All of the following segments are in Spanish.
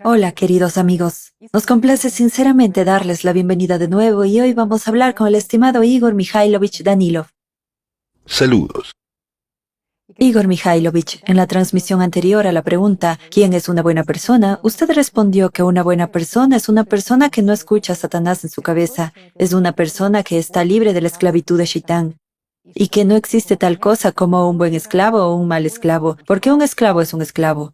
Hola, queridos amigos. Nos complace sinceramente darles la bienvenida de nuevo y hoy vamos a hablar con el estimado Igor Mikhailovich Danilov. Saludos. Igor Mikhailovich, en la transmisión anterior a la pregunta ¿quién es una buena persona?, usted respondió que una buena persona es una persona que no escucha a Satanás en su cabeza, es una persona que está libre de la esclavitud de Shaitán, y que no existe tal cosa como un buen esclavo o un mal esclavo, porque un esclavo es un esclavo.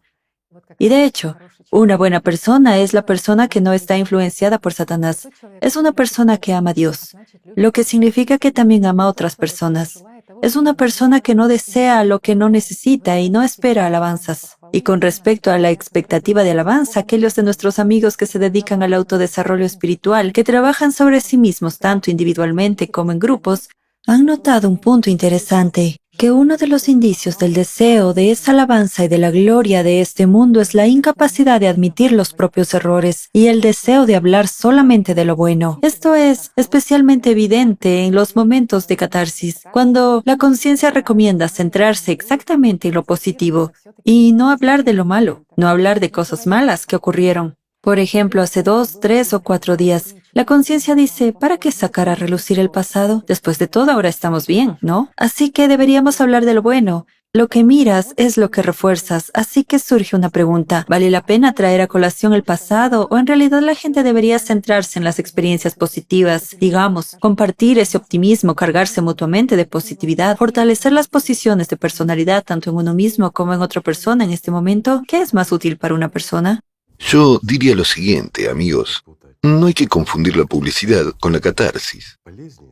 Y de hecho, una buena persona es la persona que no está influenciada por Satanás. Es una persona que ama a Dios, lo que significa que también ama a otras personas. Es una persona que no desea lo que no necesita y no espera alabanzas. Y con respecto a la expectativa de alabanza, aquellos de nuestros amigos que se dedican al autodesarrollo espiritual, que trabajan sobre sí mismos tanto individualmente como en grupos, han notado un punto interesante, que uno de los indicios del deseo de esa alabanza y de la gloria de este mundo es la incapacidad de admitir los propios errores y el deseo de hablar solamente de lo bueno. Esto es especialmente evidente en los momentos de catarsis, cuando la conciencia recomienda centrarse exactamente en lo positivo y no hablar de lo malo, no hablar de cosas malas que ocurrieron. Por ejemplo, hace 2, 3 o 4 días, la conciencia dice, ¿para qué sacar a relucir el pasado? Después de todo, ahora estamos bien, ¿no? Así que deberíamos hablar de lo bueno. Lo que miras es lo que refuerzas, así que surge una pregunta. ¿Vale la pena traer a colación el pasado o en realidad la gente debería centrarse en las experiencias positivas, digamos, compartir ese optimismo, cargarse mutuamente de positividad, fortalecer las posiciones de personalidad tanto en uno mismo como en otra persona en este momento? ¿Qué es más útil para una persona? Yo diría lo siguiente, amigos. No hay que confundir la publicidad con la catarsis.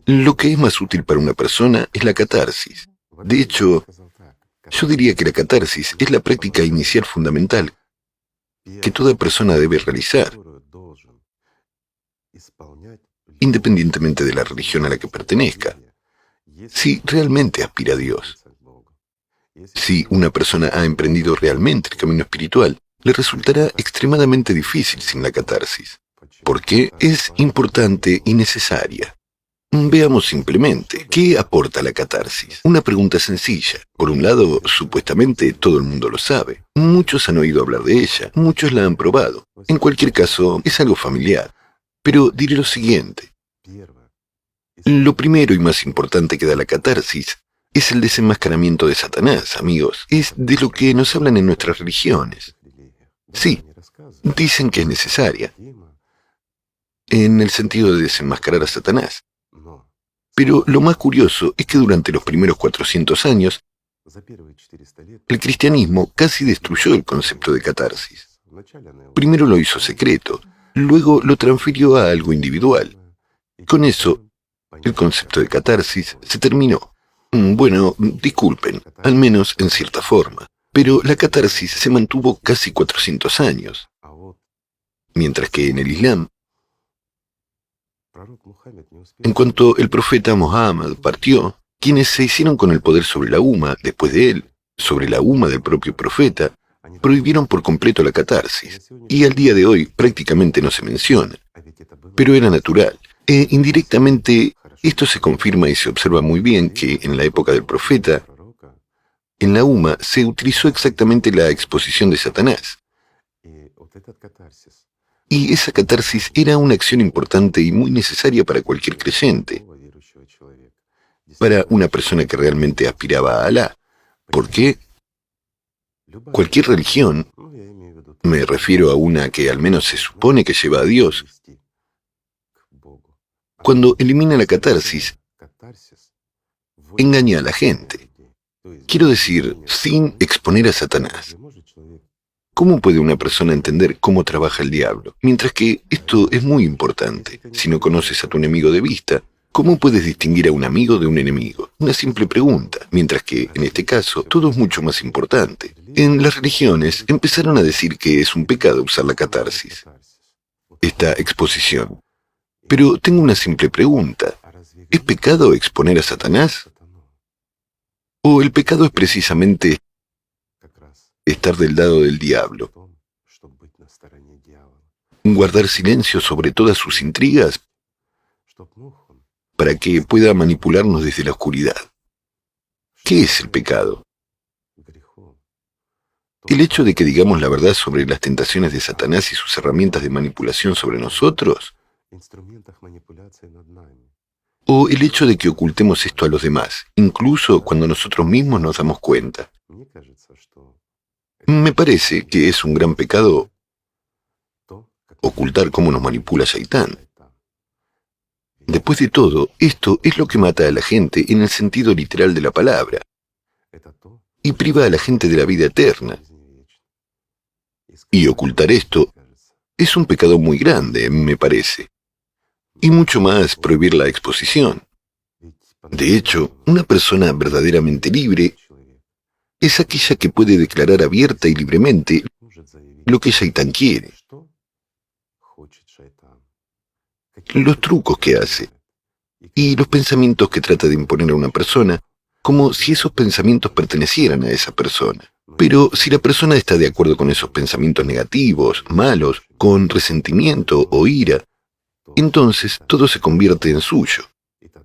Lo que es más útil para una persona es la catarsis. De hecho, yo diría que la catarsis es la práctica inicial fundamental que toda persona debe realizar, independientemente de la religión a la que pertenezca, si realmente aspira a Dios. Si una persona ha emprendido realmente el camino espiritual, le resultará extremadamente difícil sin la catarsis, porque es importante y necesaria. Veamos simplemente, ¿qué aporta la catarsis? Una pregunta sencilla. Por un lado, supuestamente todo el mundo lo sabe. Muchos han oído hablar de ella, muchos la han probado. En cualquier caso, es algo familiar. Pero diré lo siguiente. Lo primero y más importante que da la catarsis es el desenmascaramiento de Satanás, amigos. Es de lo que nos hablan en nuestras religiones. Sí, dicen que es necesaria, en el sentido de desenmascarar a Satanás. Pero lo más curioso es que durante los primeros 400 años, el cristianismo casi destruyó el concepto de catarsis. Primero lo hizo secreto, luego lo transfirió a algo individual. Con eso, el concepto de catarsis se terminó. Bueno, disculpen, al menos en cierta forma. Pero la catarsis se mantuvo casi 400 años, mientras que en el Islam, en cuanto el profeta Mohammed partió, quienes se hicieron con el poder sobre la umma después de él, sobre la umma del propio profeta, prohibieron por completo la catarsis, y al día de hoy prácticamente no se menciona. Pero era natural, e indirectamente esto se confirma y se observa muy bien que en la época del profeta, en la umma se utilizó exactamente la exposición de Satanás. Y esa catarsis era una acción importante y muy necesaria para cualquier creyente, para una persona que realmente aspiraba a Alá, porque cualquier religión, me refiero a una que al menos se supone que lleva a Dios, cuando elimina la catarsis, engaña a la gente. Quiero decir, sin exponer a Satanás. ¿Cómo puede una persona entender cómo trabaja el diablo? Mientras que esto es muy importante. Si no conoces a tu enemigo de vista, ¿cómo puedes distinguir a un amigo de un enemigo? Una simple pregunta. Mientras que, en este caso, todo es mucho más importante. En las religiones empezaron a decir que es un pecado usar la catarsis, esta exposición. Pero tengo una simple pregunta. ¿Es pecado exponer a Satanás? ¿O el pecado es precisamente estar del lado del diablo? ¿Guardar silencio sobre todas sus intrigas para que pueda manipularnos desde la oscuridad? ¿Qué es el pecado? El hecho de que digamos la verdad sobre las tentaciones de Satanás y sus herramientas de manipulación sobre nosotros, o el hecho de que ocultemos esto a los demás, incluso cuando nosotros mismos nos damos cuenta. Me parece que es un gran pecado ocultar cómo nos manipula Shaitán. Después de todo, esto es lo que mata a la gente en el sentido literal de la palabra, y priva a la gente de la vida eterna. Y ocultar esto es un pecado muy grande, me parece. Y mucho más prohibir la exposición. De hecho, una persona verdaderamente libre es aquella que puede declarar abierta y libremente lo que Shaitán quiere, los trucos que hace, y los pensamientos que trata de imponer a una persona, como si esos pensamientos pertenecieran a esa persona. Pero si la persona está de acuerdo con esos pensamientos negativos, malos, con resentimiento o ira, entonces todo se convierte en suyo.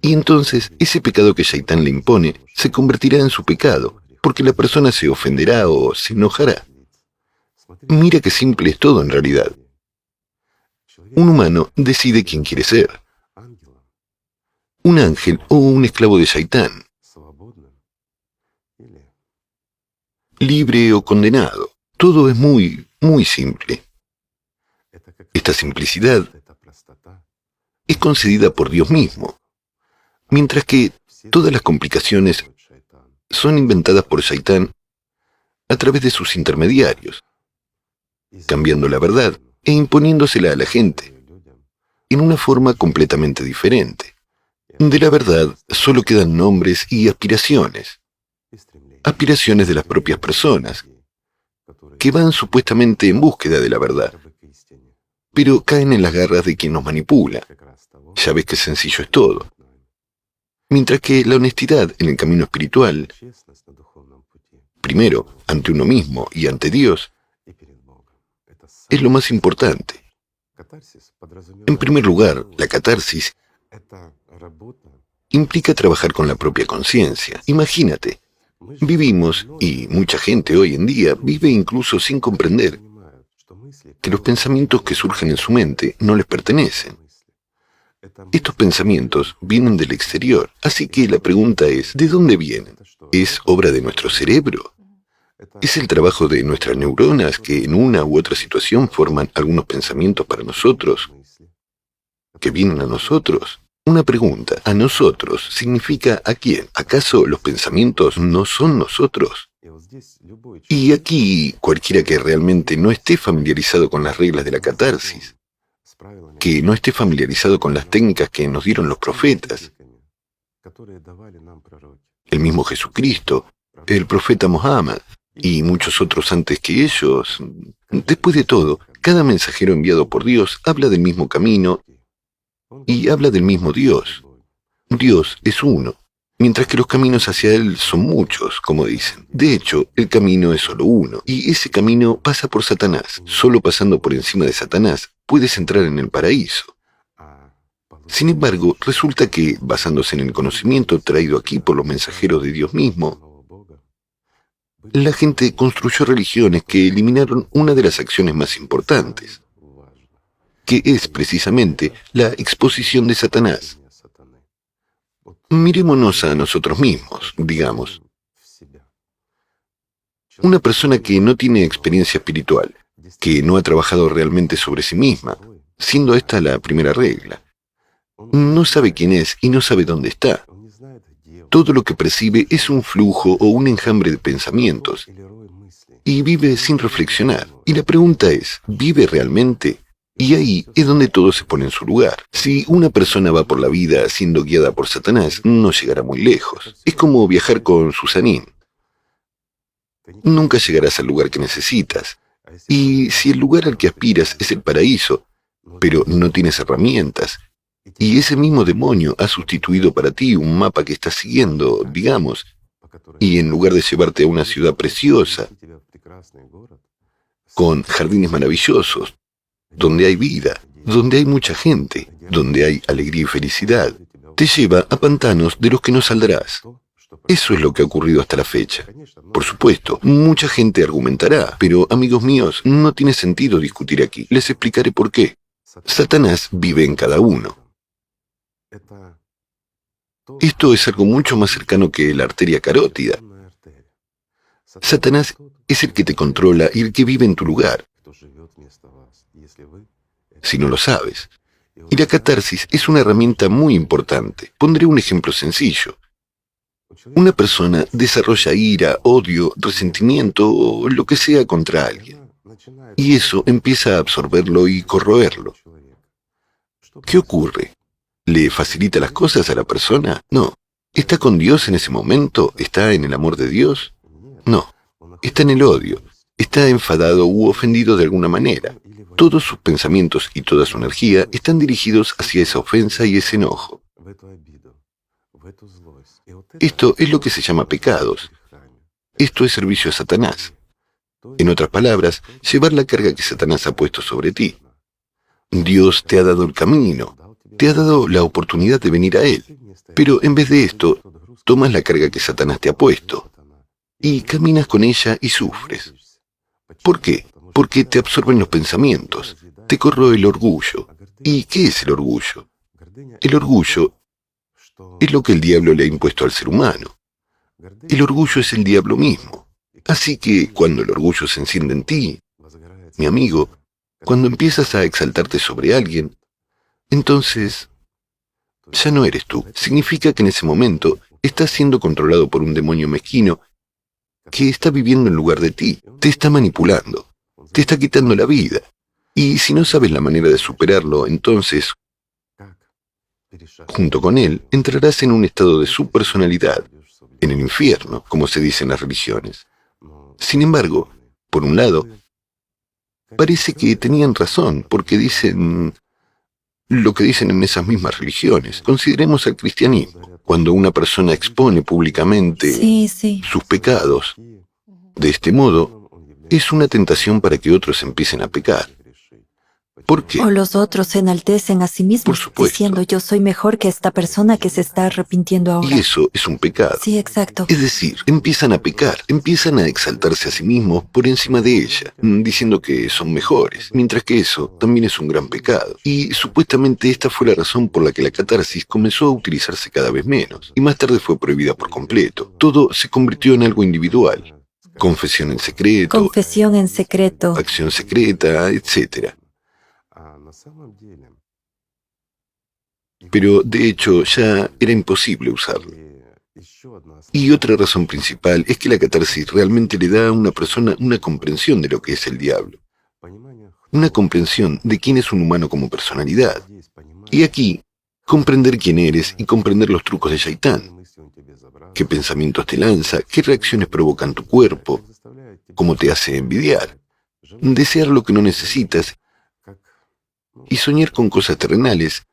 Y entonces ese pecado que Shaitán le impone se convertirá en su pecado, porque la persona se ofenderá o se enojará. Mira qué simple es todo en realidad. Un humano decide quién quiere ser, un ángel o un esclavo de Shaitán, libre o condenado. Todo es muy, muy simple. Esta simplicidad es concedida por Dios mismo, mientras que todas las complicaciones son inventadas por Shaitán a través de sus intermediarios, cambiando la verdad e imponiéndosela a la gente en una forma completamente diferente. De la verdad solo quedan nombres y aspiraciones de las propias personas, que van supuestamente en búsqueda de la verdad, pero caen en las garras de quien nos manipula. Ya ves qué sencillo es todo. Mientras que la honestidad en el camino espiritual, primero ante uno mismo y ante Dios, es lo más importante. En primer lugar, la catarsis implica trabajar con la propia conciencia. Imagínate, vivimos, y mucha gente hoy en día vive incluso sin comprender que los pensamientos que surgen en su mente no les pertenecen. Estos pensamientos vienen del exterior, así que la pregunta es, ¿de dónde vienen? ¿Es obra de nuestro cerebro? ¿Es el trabajo de nuestras neuronas que en una u otra situación forman algunos pensamientos para nosotros, que vienen a nosotros? Una pregunta, ¿a nosotros significa a quién? ¿Acaso los pensamientos no son nosotros? Y aquí, cualquiera que realmente no esté familiarizado con las reglas de la catarsis, que no esté familiarizado con las técnicas que nos dieron los profetas, el mismo Jesucristo, el profeta Mohammed y muchos otros antes que ellos, después de todo, cada mensajero enviado por Dios habla del mismo camino y habla del mismo Dios. Dios es uno, mientras que los caminos hacia Él son muchos, como dicen. De hecho, el camino es solo uno, y ese camino pasa por Satanás. Solo pasando por encima de Satanás puedes entrar en el paraíso. Sin embargo, resulta que, basándose en el conocimiento traído aquí por los mensajeros de Dios mismo, la gente construyó religiones que eliminaron una de las acciones más importantes, que es precisamente la exposición de Satanás. Mirémonos a nosotros mismos, digamos. Una persona que no tiene experiencia espiritual, que no ha trabajado realmente sobre sí misma, siendo esta la primera regla, no sabe quién es y no sabe dónde está. Todo lo que percibe es un flujo o un enjambre de pensamientos, y vive sin reflexionar. Y la pregunta es, ¿vive realmente? Y ahí es donde todo se pone en su lugar. Si una persona va por la vida siendo guiada por Satanás, no llegará muy lejos. Es como viajar con Susanín. Nunca llegarás al lugar que necesitas. Y si el lugar al que aspiras es el paraíso, pero no tienes herramientas, y ese mismo demonio ha sustituido para ti un mapa que estás siguiendo, digamos, y en lugar de llevarte a una ciudad preciosa, con jardines maravillosos, donde hay vida, donde hay mucha gente, donde hay alegría y felicidad, te lleva a pantanos de los que no saldrás. Eso es lo que ha ocurrido hasta la fecha. Por supuesto, mucha gente argumentará, pero amigos míos, no tiene sentido discutir aquí. Les explicaré por qué. Satanás vive en cada uno. Esto es algo mucho más cercano que la arteria carótida. Satanás es el que te controla y el que vive en tu lugar, si no lo sabes. Y la catarsis es una herramienta muy importante. Pondré un ejemplo sencillo. Una persona desarrolla ira, odio, resentimiento o lo que sea contra alguien. Y eso empieza a absorberlo y corroerlo. ¿Qué ocurre? ¿Le facilita las cosas a la persona? No. ¿Está con Dios en ese momento? ¿Está en el amor de Dios? No. Está en el odio. Está enfadado u ofendido de alguna manera. Todos sus pensamientos y toda su energía están dirigidos hacia esa ofensa y ese enojo. Esto es lo que se llama pecados. Esto es servicio a Satanás. En otras palabras, llevar la carga que Satanás ha puesto sobre ti. Dios te ha dado el camino, te ha dado la oportunidad de venir a Él, pero en vez de esto, tomas la carga que Satanás te ha puesto y caminas con ella y sufres. ¿Por qué? Porque te absorben los pensamientos, te corroe el orgullo. ¿Y qué es el orgullo? El orgullo es lo que el diablo le ha impuesto al ser humano. El orgullo es el diablo mismo. Así que cuando el orgullo se enciende en ti, mi amigo, cuando empiezas a exaltarte sobre alguien, entonces ya no eres tú. Significa que en ese momento estás siendo controlado por un demonio mezquino que está viviendo en lugar de ti, te está manipulando, te está quitando la vida. Y si no sabes la manera de superarlo, entonces, junto con él, entrarás en un estado de subpersonalidad, en el infierno, como se dice en las religiones. Sin embargo, por un lado, parece que tenían razón, porque dicen lo que dicen en esas mismas religiones. Consideremos al cristianismo. Cuando una persona expone públicamente Sí. sus pecados, de este modo, es una tentación para que otros empiecen a pecar. ¿Por qué? O los otros se enaltecen a sí Por mismos, supuesto. diciendo yo soy mejor que esta persona que se está arrepintiendo ahora. Y eso es un pecado. Sí, exacto. Es decir, empiezan a pecar, empiezan a exaltarse a sí mismos por encima de ella, diciendo que son mejores, mientras que eso también es un gran pecado. Y supuestamente esta fue la razón por la que la catarsis comenzó a utilizarse cada vez menos, y más tarde fue prohibida por completo. Todo se convirtió en algo individual. Confesión en secreto, Confesión en secreto. acción secreta, etc. Pero de hecho ya era imposible usarlo. Y otra razón principal es que la catarsis realmente le da a una persona una comprensión de lo que es el diablo, una comprensión de quién es un humano como personalidad. Y aquí, comprender quién eres y comprender los trucos de Shaitán, qué pensamientos te lanza, qué reacciones provocan tu cuerpo, cómo te hace envidiar, desear lo que no necesitas y soñar con cosas terrenales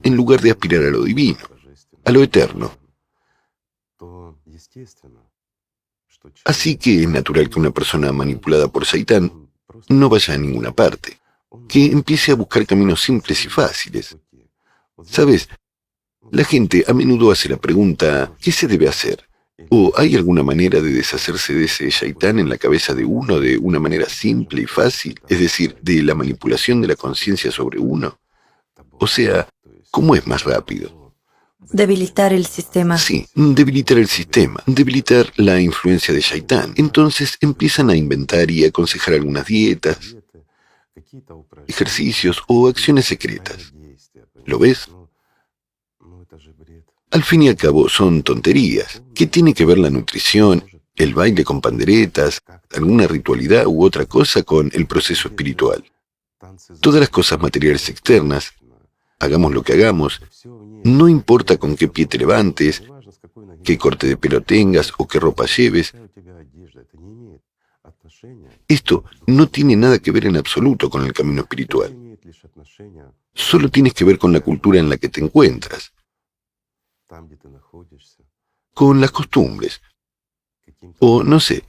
en lugar de aspirar a lo divino, a lo eterno. Así que es natural que una persona manipulada por Saitán no vaya a ninguna parte, que empiece a buscar caminos simples y fáciles. ¿Sabes? La gente a menudo hace la pregunta, ¿qué se debe hacer? ¿O hay alguna manera de deshacerse de ese Shaitán en la cabeza de uno de una manera simple y fácil? Es decir, de la manipulación de la conciencia sobre uno. O sea, ¿cómo es más rápido? Debilitar el sistema. Sí, debilitar el sistema, debilitar la influencia de Shaitán. Entonces empiezan a inventar y aconsejar algunas dietas, ejercicios o acciones secretas. ¿Lo ves? Al fin y al cabo son tonterías. ¿Qué tiene que ver la nutrición, el baile con panderetas, alguna ritualidad u otra cosa con el proceso espiritual? Todas las cosas materiales externas, hagamos lo que hagamos, no importa con qué pie te levantes, qué corte de pelo tengas o qué ropa lleves, esto no tiene nada que ver en absoluto con el camino espiritual. Solo tienes que ver con la cultura en la que te encuentras, con las costumbres, o no sé,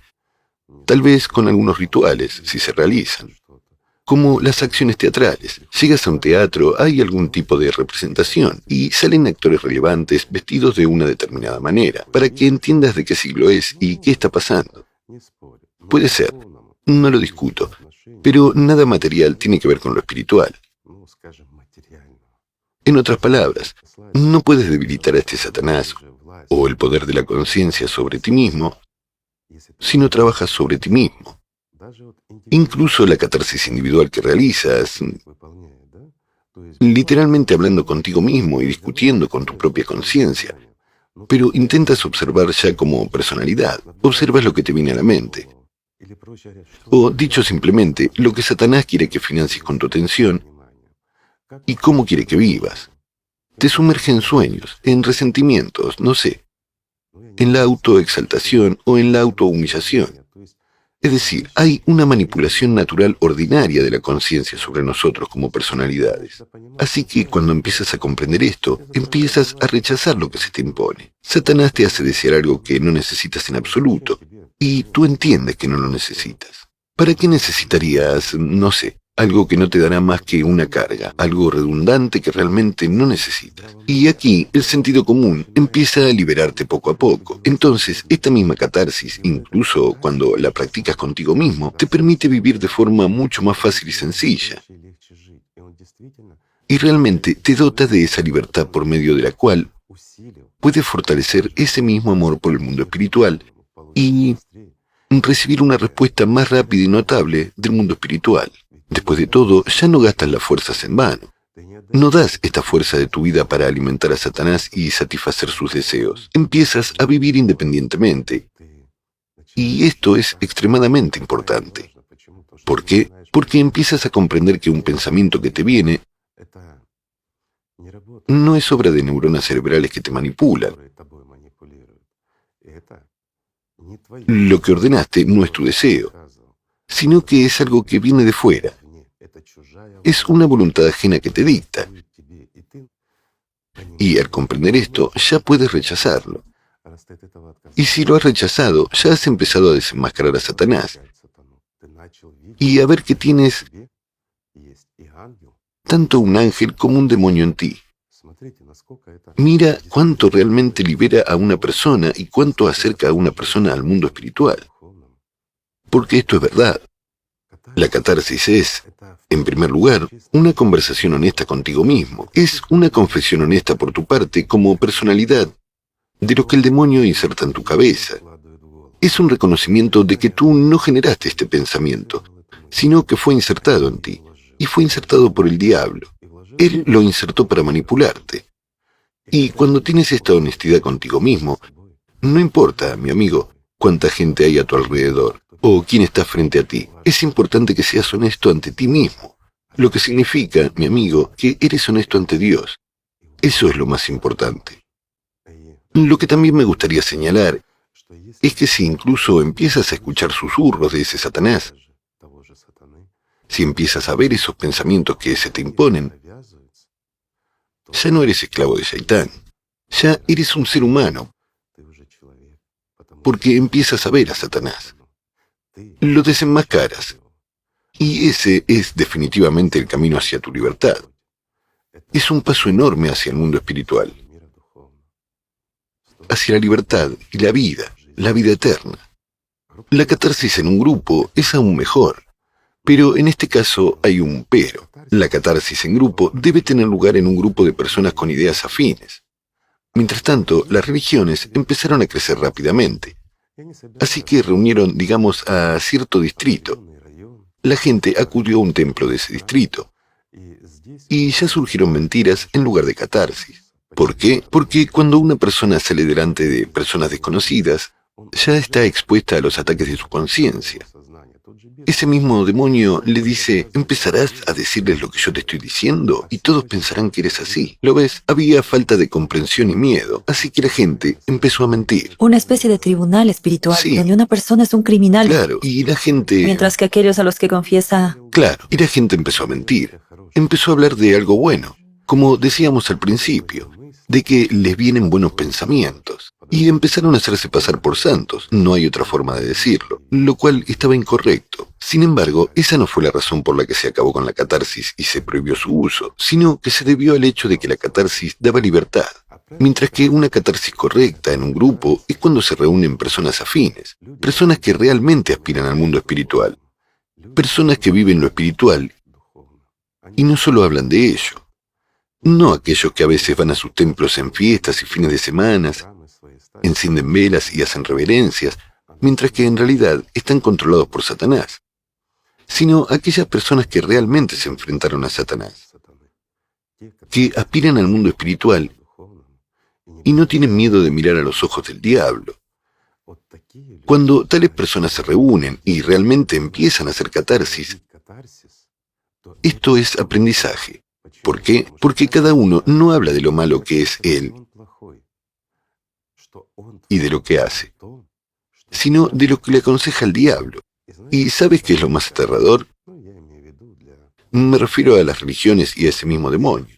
tal vez con algunos rituales, si se realizan, como las acciones teatrales. Llegas a un teatro, hay algún tipo de representación y salen actores relevantes vestidos de una determinada manera, para que entiendas de qué siglo es y qué está pasando. Puede ser, no lo discuto, pero nada material tiene que ver con lo espiritual. En otras palabras, no puedes debilitar a este Satanás o el poder de la conciencia sobre ti mismo si no trabajas sobre ti mismo. Incluso la catarsis individual que realizas, literalmente hablando contigo mismo y discutiendo con tu propia conciencia, pero intentas observar ya como personalidad, observas lo que te viene a la mente. O, dicho simplemente, lo que Satanás quiere que financies con tu atención y cómo quiere que vivas. Te sumerge en sueños, en resentimientos, no sé, en la autoexaltación o en la autohumillación. Es decir, hay una manipulación natural ordinaria de la conciencia sobre nosotros como personalidades. Así que cuando empiezas a comprender esto, empiezas a rechazar lo que se te impone. Satanás te hace desear algo que no necesitas en absoluto, y tú entiendes que no lo necesitas. ¿Para qué necesitarías, no sé, algo que no te dará más que una carga, algo redundante que realmente no necesitas? Y aquí el sentido común empieza a liberarte poco a poco. Entonces, esta misma catarsis, incluso cuando la practicas contigo mismo, te permite vivir de forma mucho más fácil y sencilla. Y realmente te dota de esa libertad por medio de la cual puedes fortalecer ese mismo amor por el mundo espiritual y recibir una respuesta más rápida y notable del mundo espiritual. Después de todo, ya no gastas las fuerzas en vano. No das esta fuerza de tu vida para alimentar a Satanás y satisfacer sus deseos. Empiezas a vivir independientemente. Y esto es extremadamente importante. ¿Por qué? Porque empiezas a comprender que un pensamiento que te viene no es obra de neuronas cerebrales que te manipulan. Lo que ordenaste no es tu deseo, sino que es algo que viene de fuera. Es una voluntad ajena que te dicta. Y al comprender esto, ya puedes rechazarlo. Y si lo has rechazado, ya has empezado a desenmascarar a Satanás. Y a ver que tienes tanto un ángel como un demonio en ti. Mira cuánto realmente libera a una persona y cuánto acerca a una persona al mundo espiritual. Porque esto es verdad. La catarsis es, en primer lugar, una conversación honesta contigo mismo. Es una confesión honesta por tu parte como personalidad de lo que el demonio inserta en tu cabeza. Es un reconocimiento de que tú no generaste este pensamiento, sino que fue insertado en ti, y fue insertado por el diablo. Él lo insertó para manipularte. Y cuando tienes esta honestidad contigo mismo, no importa, mi amigo, cuánta gente hay a tu alrededor, o quién está frente a ti. Es importante que seas honesto ante ti mismo, lo que significa, mi amigo, que eres honesto ante Dios. Eso es lo más importante. Lo que también me gustaría señalar es que si incluso empiezas a escuchar susurros de ese Satanás, si empiezas a ver esos pensamientos que se te imponen, ya no eres esclavo de Shaitán, ya eres un ser humano, porque empiezas a ver a Satanás. Lo desenmascaras, y ese es definitivamente el camino hacia tu libertad. Es un paso enorme hacia el mundo espiritual, hacia la libertad y la vida eterna. La catarsis en un grupo es aún mejor, pero en este caso hay un pero. La catarsis en grupo debe tener lugar en un grupo de personas con ideas afines. Mientras tanto, las religiones empezaron a crecer rápidamente. Así que reunieron, digamos, a cierto distrito. La gente acudió a un templo de ese distrito. Y ya surgieron mentiras en lugar de catarsis. ¿Por qué? Porque cuando una persona sale delante de personas desconocidas, ya está expuesta a los ataques de su conciencia. Ese mismo demonio le dice, empezarás a decirles lo que yo te estoy diciendo y todos pensarán que eres así. ¿Lo ves? Había falta de comprensión y miedo, así que la gente empezó a mentir. Una especie de tribunal espiritual, Sí. donde una persona es un criminal, Claro, y la gente... mientras que aquellos a los que confiesa... Claro, y la gente empezó a mentir. Empezó a hablar de algo bueno, como decíamos al principio. de que les vienen buenos pensamientos y empezaron a hacerse pasar por santos, no hay otra forma de decirlo, lo cual estaba incorrecto. Sin embargo, esa no fue la razón por la que se acabó con la catarsis y se prohibió su uso, sino que se debió al hecho de que la catarsis daba libertad, mientras que una catarsis correcta en un grupo es cuando se reúnen personas afines, personas que realmente aspiran al mundo espiritual, personas que viven lo espiritual y no solo hablan de ello. No aquellos que a veces van a sus templos en fiestas y fines de semanas, encienden velas y hacen reverencias, mientras que en realidad están controlados por Satanás, sino aquellas personas que realmente se enfrentaron a Satanás, que aspiran al mundo espiritual y no tienen miedo de mirar a los ojos del diablo. Cuando tales personas se reúnen y realmente empiezan a hacer catarsis, esto es aprendizaje. ¿Por qué? Porque cada uno no habla de lo malo que es él y de lo que hace, sino de lo que le aconseja el diablo. ¿Y sabes qué es lo más aterrador? Me refiero a las religiones y a ese mismo demonio.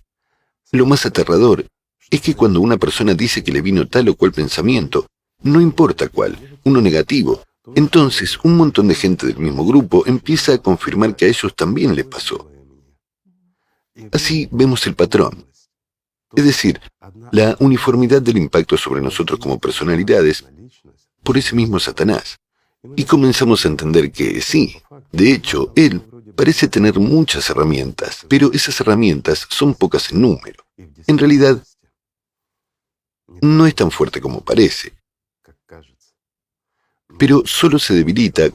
Lo más aterrador es que cuando una persona dice que le vino tal o cual pensamiento, no importa cuál, uno negativo, entonces un montón de gente del mismo grupo empieza a confirmar que a ellos también les pasó. Así vemos el patrón. Es decir, la uniformidad del impacto sobre nosotros como personalidades por ese mismo Satanás. Y comenzamos a entender que sí, de hecho, él parece tener muchas herramientas, pero esas herramientas son pocas en número. En realidad, no es tan fuerte como parece, pero solo se debilita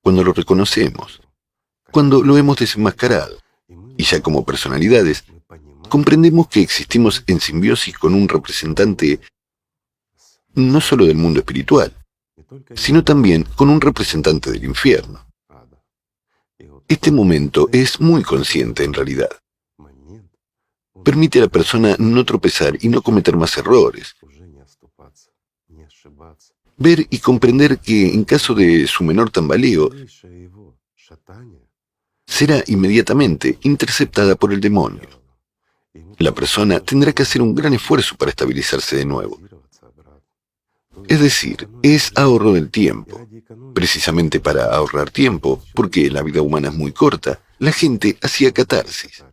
cuando lo reconocemos, cuando lo hemos desenmascarado. Y ya como personalidades, comprendemos que existimos en simbiosis con un representante no solo del mundo espiritual, sino también con un representante del infierno. Este momento es muy consciente en realidad. Permite a la persona no tropezar y no cometer más errores. Ver y comprender que en caso de su menor tambaleo, será inmediatamente interceptada por el demonio. La persona tendrá que hacer un gran esfuerzo para estabilizarse de nuevo. Es decir, es ahorro del tiempo. Precisamente para ahorrar tiempo, porque la vida humana es muy corta, la gente hacía catarsis,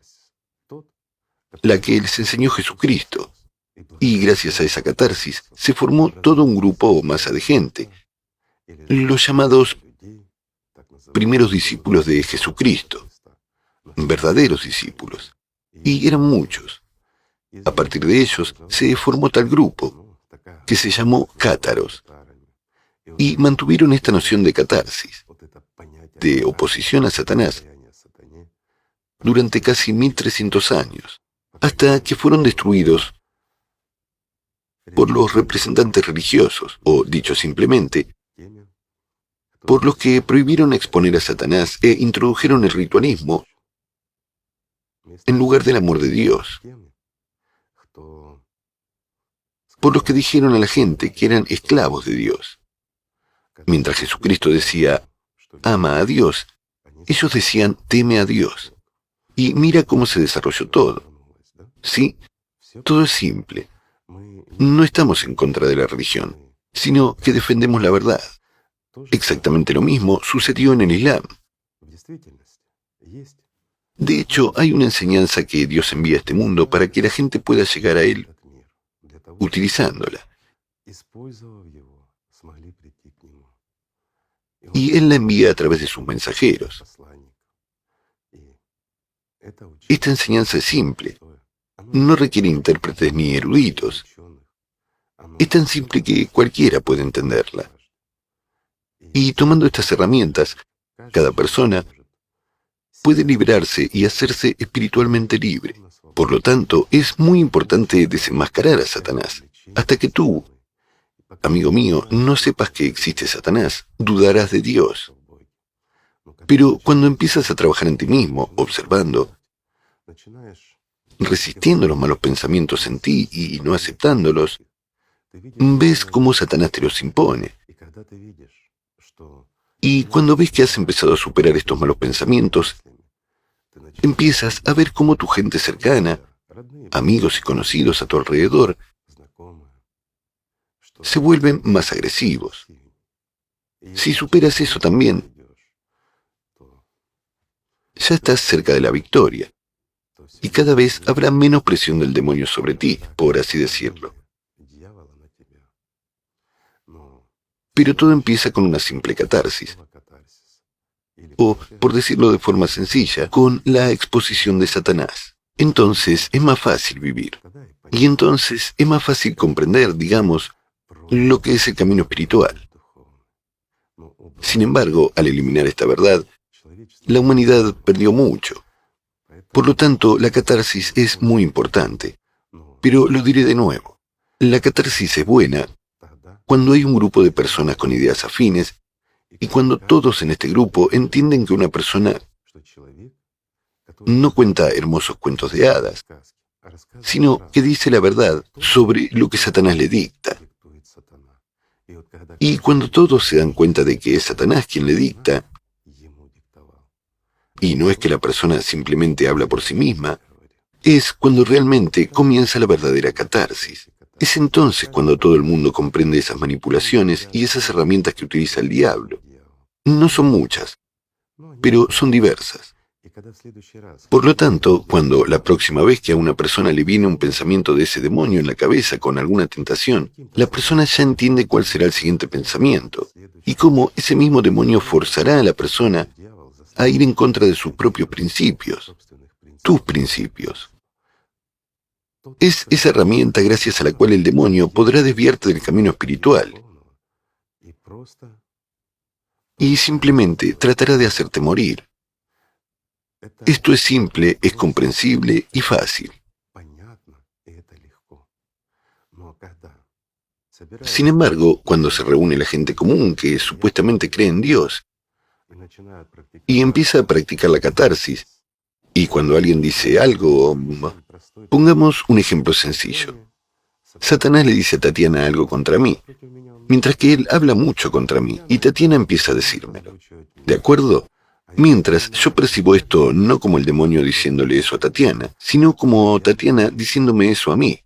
la que les enseñó Jesucristo. Y gracias a esa catarsis se formó todo un grupo o masa de gente, los llamados primeros discípulos de Jesucristo, verdaderos discípulos. Y eran muchos. A partir de ellos se formó tal grupo, que se llamó cátaros, y mantuvieron esta noción de catarsis, de oposición a Satanás, durante casi 1300 años, hasta que fueron destruidos por los representantes religiosos, o dicho simplemente, por los que prohibieron exponer a Satanás e introdujeron el ritualismo en lugar del amor de Dios, por los que dijeron a la gente que eran esclavos de Dios. Mientras Jesucristo decía, ama a Dios, ellos decían, teme a Dios. Y mira cómo se desarrolló todo. Sí, todo es simple. No estamos en contra de la religión, sino que defendemos la verdad. Exactamente lo mismo sucedió en el Islam. De hecho, hay una enseñanza que Dios envía a este mundo para que la gente pueda llegar a Él utilizándola. Y Él la envía a través de sus mensajeros. Esta enseñanza es simple. No requiere intérpretes ni eruditos. Es tan simple que cualquiera puede entenderla. Y tomando estas herramientas, cada persona puede liberarse y hacerse espiritualmente libre. Por lo tanto, es muy importante desenmascarar a Satanás. Hasta que tú, amigo mío, no sepas que existe Satanás, dudarás de Dios. Pero cuando empiezas a trabajar en ti mismo, observando, resistiendo los malos pensamientos en ti y no aceptándolos, ves cómo Satanás te los impone. Y cuando ves que has empezado a superar estos malos pensamientos, empiezas a ver cómo tu gente cercana amigos y conocidos a tu alrededor se vuelven más agresivos. Si superas eso también, ya estás cerca de la victoria. Y cada vez habrá menos presión del demonio sobre ti, por así decirlo. Pero todo empieza con una simple catarsis. O, por decirlo de forma sencilla, con la exposición de Satanás. Entonces es más fácil vivir. Y entonces es más fácil comprender, digamos, lo que es el camino espiritual. Sin embargo, al eliminar esta verdad, la humanidad perdió mucho. Por lo tanto, la catarsis es muy importante. Pero lo diré de nuevo. La catarsis es buena cuando hay un grupo de personas con ideas afines y cuando todos en este grupo entienden que una persona no cuenta hermosos cuentos de hadas, sino que dice la verdad sobre lo que Satanás le dicta. Y cuando todos se dan cuenta de que es Satanás quien le dicta, y no es que la persona simplemente habla por sí misma, es cuando realmente comienza la verdadera catarsis. Es entonces cuando todo el mundo comprende esas manipulaciones y esas herramientas que utiliza el diablo. No son muchas, pero son diversas. Por lo tanto, cuando la próxima vez que a una persona le viene un pensamiento de ese demonio en la cabeza con alguna tentación, la persona ya entiende cuál será el siguiente pensamiento y cómo ese mismo demonio forzará a la persona a ir en contra de sus propios principios, tus principios. Es esa herramienta gracias a la cual el demonio podrá desviarte del camino espiritual y simplemente tratará de hacerte morir. Esto es simple, es comprensible y fácil. Sin embargo, cuando se reúne la gente común que supuestamente cree en Dios y empieza a practicar la catarsis, y cuando alguien dice algo, pongamos un ejemplo sencillo. Satanás le dice a Tatiana algo contra mí, mientras que él habla mucho contra mí, y Tatiana empieza a decírmelo. ¿De acuerdo? Mientras yo percibo esto no como el demonio diciéndole eso a Tatiana, sino como Tatiana diciéndome eso a mí.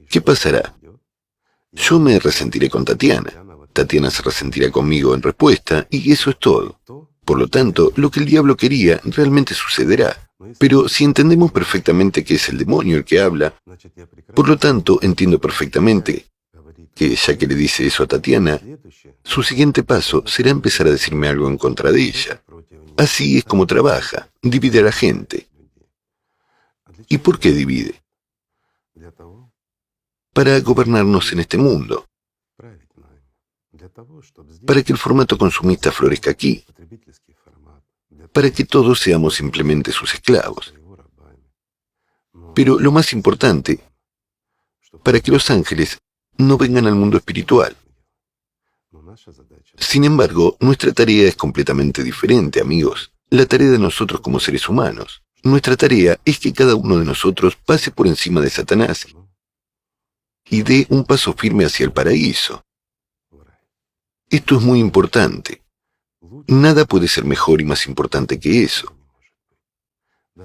¿Qué pasará? Yo me resentiré con Tatiana. Tatiana se resentirá conmigo en respuesta, y eso es todo. Por lo tanto, lo que el diablo quería realmente sucederá. Pero si entendemos perfectamente que es el demonio el que habla, por lo tanto entiendo perfectamente que ya que le dice eso a Tatiana, su siguiente paso será empezar a decirme algo en contra de ella. Así es como trabaja, divide a la gente. ¿Y por qué divide? Para gobernarnos en este mundo, para que el formato consumista florezca aquí, para que todos seamos simplemente sus esclavos. Pero lo más importante, para que los ángeles no vengan al mundo espiritual. Sin embargo, nuestra tarea es completamente diferente, amigos. La tarea de nosotros como seres humanos. Nuestra tarea es que cada uno de nosotros pase por encima de Satanás y dé un paso firme hacia el paraíso. Esto es muy importante. Nada puede ser mejor y más importante que eso.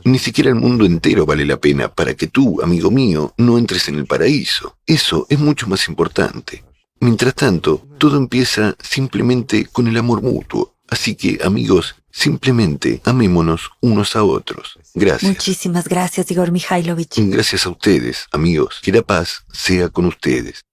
Ni siquiera el mundo entero vale la pena para que tú, amigo mío, no entres en el paraíso. Eso es mucho más importante. Mientras tanto, todo empieza simplemente con el amor mutuo. Así que, amigos, simplemente amémonos unos a otros. Gracias. Muchísimas gracias, Igor Mikhailovich. Gracias a ustedes, amigos. Que la paz sea con ustedes.